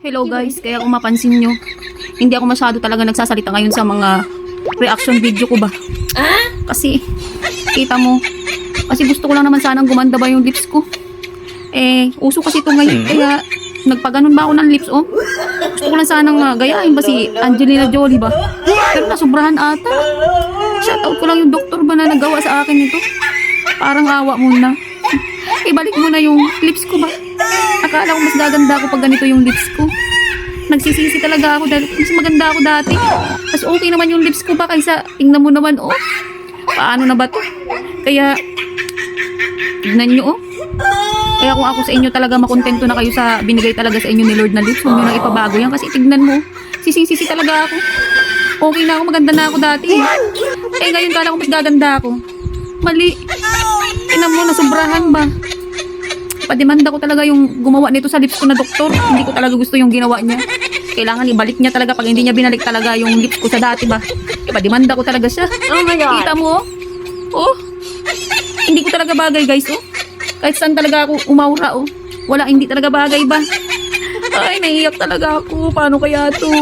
Hello guys, kaya kung mapansin nyo, hindi ako masyado talaga nagsasalita ngayon sa mga reaction video ko ba. Kasi, kita mo, kasi gusto ko lang naman sanang gumanda ba yung lips ko. Uso kasi ito ngayon, kaya nagpaganon ba ako ng lips, oh. Gusto ko lang sanang gayahin ba si Angelina Jolie ba. Pero nasubrahan ata. Shoutout ko lang yung doktor ba na nagawa sa akin ito. Parang awa muna. Ibalik mo na yung lips ko ba. Akala ko mas gaganda ako pag ganito yung lips ko. Nagsisisi talaga ako dahil mas maganda ako dati. Mas okay naman yung lips ko ba kaysa tingnan mo naman, oh. Paano na ba to? Kaya, tignan nyo, oh. Kaya kung ako sa inyo talaga makontento na kayo sa binigay talaga sa inyo ni Lord na lips, huwag nyo nang ipabago yan kasi tignan mo, sisisi talaga ako. Okay na ako, maganda na ako dati. Ngayon kala ko mas gaganda ako. Mali. Tingnan mo, nasubrahan ba? Pademanda ko talaga yung gumawa nito sa lips ko na doktor. Hindi ko talaga gusto yung ginawa niya. Kailangan ibalik niya talaga pag hindi niya binalik talaga yung lips ko sa dati ba. Pademanda ko talaga siya. Oh my God. Kita mo, oh. Hindi ko talaga bagay, guys, oh. Kahit saan talaga ako umaura, oh. Wala, hindi talaga bagay ba. Ay, naiiyak talaga ako. Paano kaya to?